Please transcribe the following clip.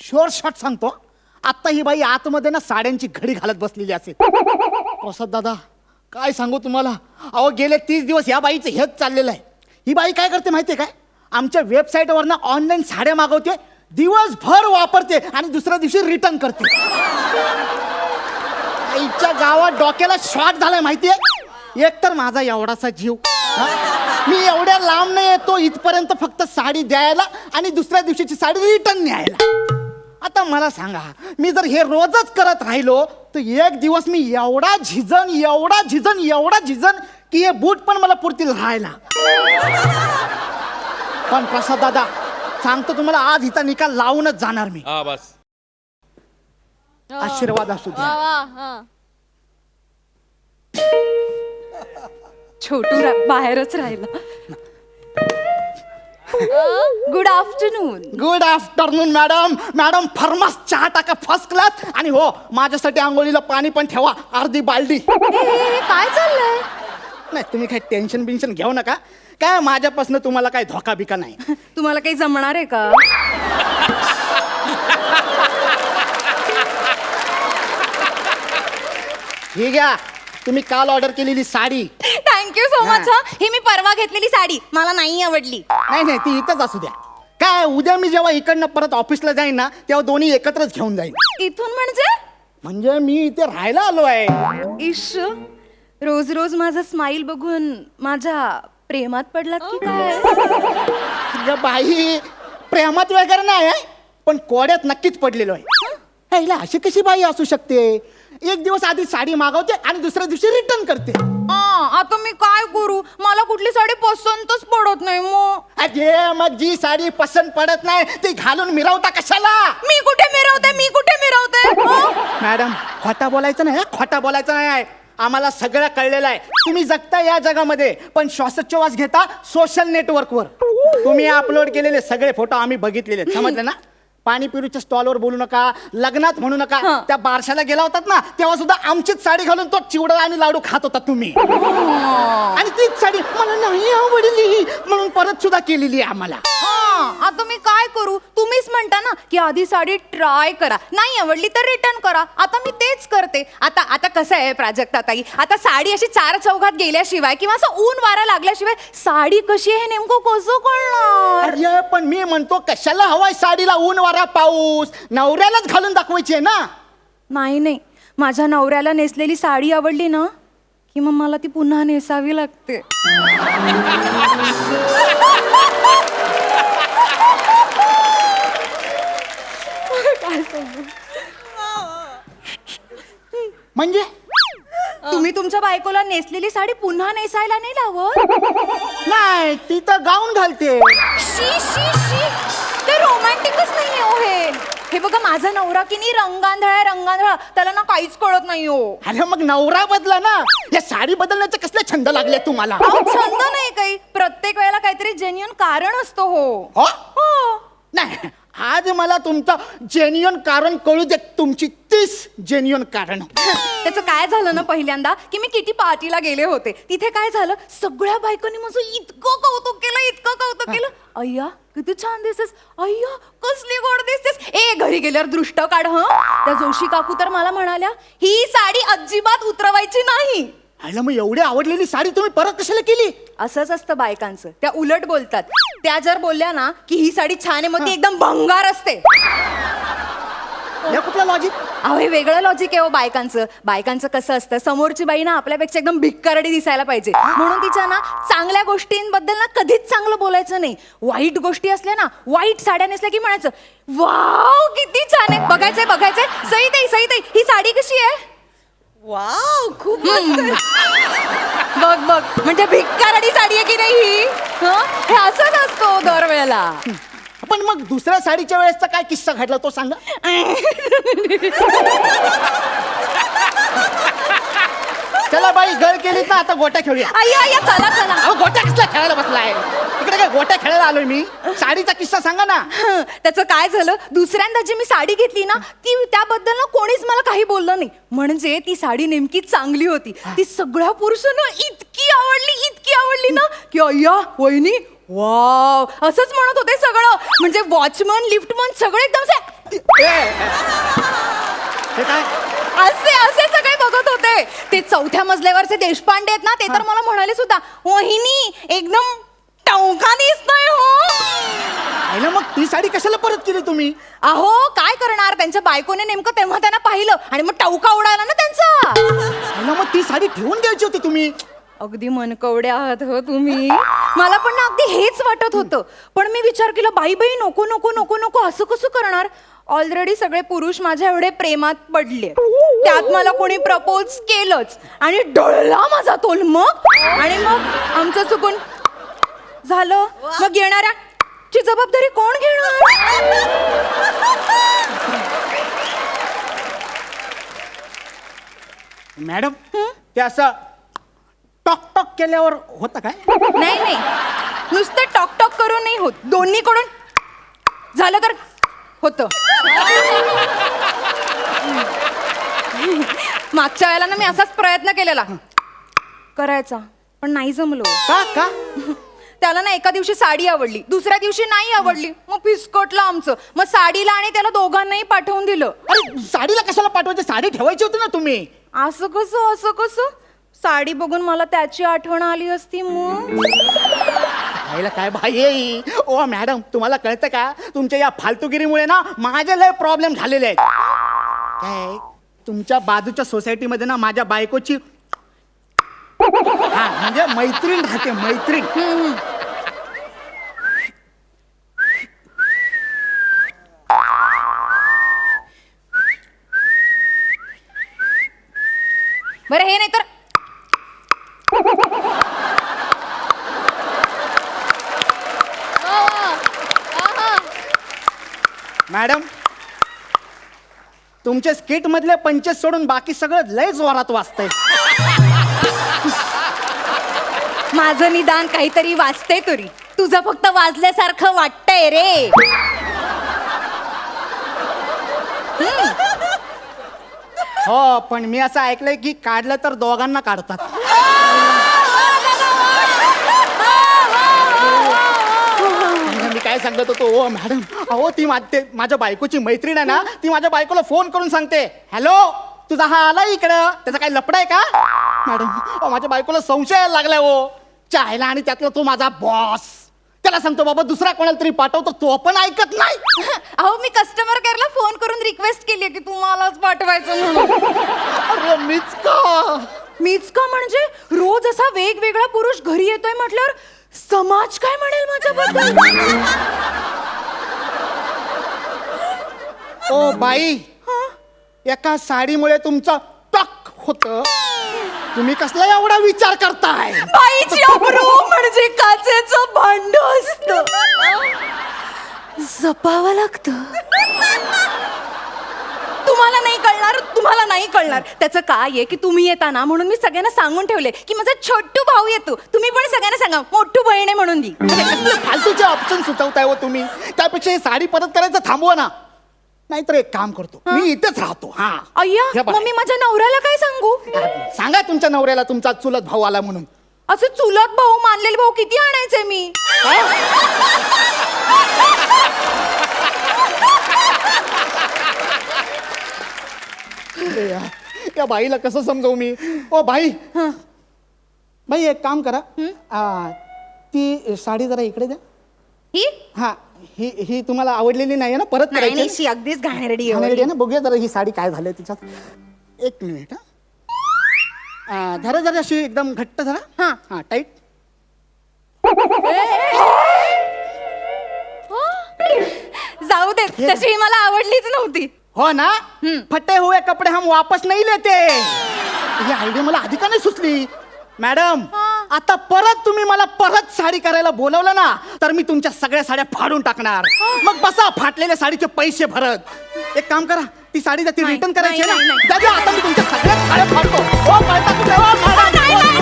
Sure shot सांगतो, आत्ता ही बाई आतमध्ये ना साड्यांची घडी घालत बसलेली असेल. प्रसाद दादा काय सांगू तुम्हाला, अहो गेले 30 दिवस या बाईचं हेच चाललेलं आहे. ही बाई काय करते माहिती आहे काय, आमच्या वेबसाईटवर ना ऑनलाईन साड्या मागवते, दिवसभर वापरते आणि दुसऱ्या दिवशी रिटर्न करते. आईच्या गावात डोक्याला शॉट झालाय माहितीये. एक तर माझा एवढासा जीव, मी एवढ्या लांब नाही येतो इथपर्यंत फक्त साडी द्यायला आणि दुसऱ्या दिवशीची साडी रिटर्न न्यायला. आता मला सांगा, मी जर हे रोजच करत राहिलो तर एक दिवस मी एवढा झिजन की हे बूट पण मला पुरतील राहायला. पण प्रसाद दादा सांगतो तुम्हाला, आज हिचा निकाल लावूनच जाणार मी. बस आशीर्वाद असू द्या. छोटू बाहेरच राहिला. Good afternoon. Good afternoon madam. Madam फर्मास चहा टाका फर्स्ट क्लास, आणि हो माझ्यासाठी आंघोळीला पाणी पण ठेवा, अर्धी बालडी. काय चाललंय? नाही तुम्ही काही टेन्शन बिन्शन घेऊ नका, काय माझ्यापासून तुम्हाला काही धोका बिका नाही. तुम्हाला काही जमणार आहे का? ही घ्या तुम्ही काल ऑर्डर केलेली साडी. Thank you so much. ही मी परवा घेतलेली साडी मला नाही आवडली. नाही ती इथंच असू द्या. काय उद्या मी जेव्हा इकडनं परत ऑफिसला जाईन ना, तेव्हा दोन्ही एकत्रच घेऊन जाईन. इथून म्हणजे? म्हणजे मी इथे राहायला आलो आहे. इश, रोज रोज माझा स्माइल बघून माझ्या प्रेमात पडलात की काय? अगं बाई, प्रेमात वगैरे नाही आहे, पण कोड्यात नक्कीच पडलेलो आहे. हिला अशी कशी बाई असू शकते, एक दिवस आधी साडी मागवते आणि दुसऱ्या दिवशी रिटर्न करते. आता मी काय करू, मला कुठली साडी पसंतच पडत नाही. मग जी साडी पसंत पडत नाही ती घालून मिरवता कशाला? मी कुठे मिरवते? मॅडम खोटा बोलायचं नाही, खोटा बोलायचं नाही. आम्हाला सगळं कळलेलं आहे. तुम्ही जगता या जगामध्ये, पण श्वासोच्छवास घेता सोशल नेटवर्कवर. तुम्ही अपलोड केलेले सगळे फोटो आम्ही बघितलेले, समजलं ना? पाणीपुरीच्या स्टॉलवर बोलू नका, लग्नात म्हणू नका. त्या बारशाला गेला होतात ना, तेव्हा सुद्धा आमचीच साडी घालून तो चिवडा आणि लाडू खात होता तुम्ही. आणि तीच साडी मला नाही आवडली म्हणून परत सुद्धा केलेली आहे आम्हाला. आता मी काय करू? तुम्हीच म्हणता ना की आधी साडी ट्राय करा, नाही आवडली तर रिटर्न करा. आता मी तेच करते. आता कसं आहे प्राजक्ता ताई, आता साडी अशी चार चौघात गेल्याशिवाय किंवा असं ऊन वारा लागल्याशिवाय साडी कशी आहे नेमकं कसं कळणार? अरे पण मी म्हणतो कशाला हवाय साडीला ऊन वारा पाऊस, नवऱ्यालाच घालून दाखवायची आहे ना. नाही, माझ्या नवऱ्याला नेसलेली साडी आवडली ना की मग मला ती पुन्हा नेसावी लागते. म्हणजे तुम्ही तुमच्या बायकोला नेसलेली साडी पुन्हा नेसायला नाही लावत? नाही, ती तर गाऊन घालते. शी, ते रोमॅन्टिकच नाही हो हे बघा, माझा नवरा की नाही रंगांधळा, त्याला ना काहीच कळत नाही हो. अरे मग नवरा बदला ना, या साडी बदलण्याचे कसले छंद लागले तुम्हाला? छंद नाही काही, प्रत्येक वेळेला काहीतरी जेन्युइन कारण असतो. हो नाही, आज मला तुमचं जेन्युइन कारण कळू दे, तुमची 30 जेन्युइन कारण. त्याचं काय झालं ना, पहिल्यांदा की मी किटी पार्टीला गेले होते, तिथे काय झालं, सगळ्या बायकांनी माझं इतकं कौतुक केलं. अय्या किती छान दिसतेस, अय्या कसली गोड दिसतेस. घरी गेल्यावर दृष्ट काढ. त्या जोशी काकू तर मला म्हणाल्या, ही साडी अजिबात उतरवायची नाही. अरे मग एवढी आवडलेली साडी तुम्ही परत कशाला केली? असंच असतं बायकांचं, त्या उलट बोलतात. त्या जर बोलल्या ना की ही साडी छान आहे, मग ती एकदम भंगार असते. हे कुठलं लॉजिक? अहो हे वेगळं लॉजिक आहे हो बायकांचं कसं असतं, समोरची बाई ना आपल्यापेक्षा एकदम भिक्कारडी दिसायला पाहिजे, म्हणून तिच्या ना चांगल्या गोष्टींबद्दल ना कधीच चांगलं बोलायचं नाही. वाईट गोष्टी असल्या ना, वाईट साड्या नेसल्या की म्हणायचं, वाव किती छान आहे, बघायचंय. सई ताई ही साडी कशी आहे? वाव खूप मस्त. बघ म्हणजे भिक्कारडी साडी आहे की नाही ही? हे असंच असतो दरवेळेला. पण मग दुसऱ्या साडीच्या वेळेसचा काय किस्सा घडला तो सांगा. चला बाई, गळ केलीत ना, आता गोट्या खेळूया. अय्या चला. गोट्या कसला खेळायला बसलाय? इकडे काय गोट्या खेळायला आलोय मी? साडीचा किस्सा सांगा ना. त्याचं काय झालं, दुसऱ्यांदा जी मी साडी घेतली ना, ती त्याबद्दल ना कोणीच मला काही बोललं नाही. म्हणजे ती साडी नेमकी चांगली होती. ती सगळ्या पुरुषांना इतकी आवडली ना की अय्या वहिनी वाव असंच म्हणत होते सगळं. म्हणजे वॉचमन, लिफ्टमन सगळे एकदम हे काय असे असे सगळे बघत होते. ते चौथ्या मजल्यावरचे देशपांडे आहेत ना, ते तर मला म्हणाले सुद्धा, वहिनी एकदम टवका दिसतोय हो. आईला मग ती साडी कशाला परत केली तुम्ही? अहो काय करणार, त्यांच्या बायकोने नेमकं तेव्हा त्यांना पाहिलं आणि मग टवका उडाला ना त्यांचा. आईला मग ती साडी ठेवून द्यायची होती तुम्ही. अगदी मनकवडे आहात हो तुम्ही. मला पण ना अगदी हेच वाटत होतं, पण मी विचार केला, बाई बाई नको नको नको नको, असं कसं करणार. ऑलरेडी सगळे पुरुष माझ्या एवढे प्रेमात पडले, त्यात मला कोणी प्रपोज केलंच आणि डळला माझा तोल. मग आणि मग आमचं चुकून झालं, मग येणाऱ्या ची जबाबदारी कोण घेणार? मॅडम ते असं टॉक टॉक केल्यावर होतं काय? नाही नाही, नुसतं टॉक टॉक करून नाही होत, दोन्हीकडून झालं तर होतं. मागच्या वेळेला ना मी असाच प्रयत्न केलेला करायचा, पण नाही जमलो. का का? त्याला ना एका दिवशी साडी आवडली, दुसऱ्या दिवशी नाही आवडली, मग फिसकटलं आमचं. मग साडीला आणि त्याला दोघांनाही पाठवून दिलं. अरे साडीला कशाला पाठवायची? साडी ठेवायची होती ना तुम्ही. असं कसं असं कसं? साडी बघून मला त्याची आठवण आली असती मग. आईला काय भाई आहे? ओ मॅडम तुम्हाला कळतं का, तुमच्या या फालतूगिरीमुळे ना माझे लय प्रॉब्लेम झालेले आहेत. काय तुमच्या बाजूच्या सोसायटीमध्ये ना माझ्या बायकोची हा म्हणजे मैत्रीण राहते, मैत्रीण. बरं हे नाही तर मॅडम तुमच्या स्किट मधले पंचेस सोडून बाकी सगळं लय जोरात वाजतंय. माझं निदान काहीतरी वाचते तरी, तुझं फक्त वाजल्यासारखं वाटतंय रे. हो पण मी असं ऐकलंय की काढलं तर दोघांना काढतात. मी काय सांगत होतो ओ मॅडम, अहो ती माझ्या बायकोची मैत्रीण आहे ना, ती माझ्या बायकोला फोन करून सांगते, हॅलो तुझा हा आला इकडं, त्याचा काय लफडा आहे का? मॅडम अहो माझ्या बायकोला संशय यायला लागलाय हो चायला, आणि त्यातला तो माझा बॉस. त्याला सांगतो बाबा दुसरा कोणाला तरी पाठवतो, तो पण ऐकत नाही. अहो मी कस्टमर केअरला फोन करून रिक्वेस्ट केली की तुम्हालाच पाठवायचं म्हणून. अरे मीच का म्हणजे रोज असा वेगवेगळा पुरुष घरी येतोय म्हटल्यावर समाज काय म्हणेल माझ्याबद्दल? ओ बाई, एका साडीमुळे तुमचं टक होत, तुम्ही कसला एवढा विचार करताय? बाईची अब्रू म्हणजे काचेचं भांड असतं, जपावं लागतं. तुम्हाला नाही कळणार, तुम्हाला नाही कळणार. त्याचं काय आहे की तुम्ही येता ना, म्हणून मी सगळ्यांना सांगून ठेवले की माझा छोटू भाऊ येतो, तुम्ही पण सगळ्यांना सांगा मोठू बहीण आहे म्हणून दी. फालतूचे ऑप्शन सुचवताय हो तुम्ही. त्यापेक्षा ही साडी परत करायचं थांबवा ना, नाहीतर एक काम करतो, मी इथेच राहतो. हा अय्या, हे बघा. मग मी माझ्या नवऱ्याला काय सांगू? सांगा तुमच्या नवऱ्याला तुमचा चुलत भाऊ आला म्हणून. असं चुलत भाऊ मानलेले भाऊ किती आणायचे मी? अरे यार, या बाईला कसं समजवू मी? ओ बाई, बाई एक काम करा, ती साडी जरा इकडे द्या. ही हा ही ही तुम्हाला आवडलेली नाही ना, परत नाही करायची नाही, शी अगदीच घाणेरडी आहे. आहे ना. बघूया जरा ही साडी काय झालंय तिच्यात. एक मिनिट हा, धरा जरा अशी एकदम घट्ट धरा. हा. हा टाईट. जाऊ दे, तशी ही मला आवडलीच नव्हती. हो ना, फटे हुए कपडे हम वापस नहीं लेते. ही आयडिया मला आधी का नाही सुचली? मॅडम आता परत तुम्ही मला परत साडी करायला बोलवलं ना, तर मी तुमच्या सगळ्या साड्या फाडून टाकणार. मग बसा फाटलेल्या साडीचे पैसे भरत. एक काम करा, ती साडी ती रिटर्न करायची आहे ना, नाही, नाही. द्या, द्या. आता मी तुमच्या सगळ्या साड्या फाडतो. हो, कळता तुम्ही? हो, मॅडम.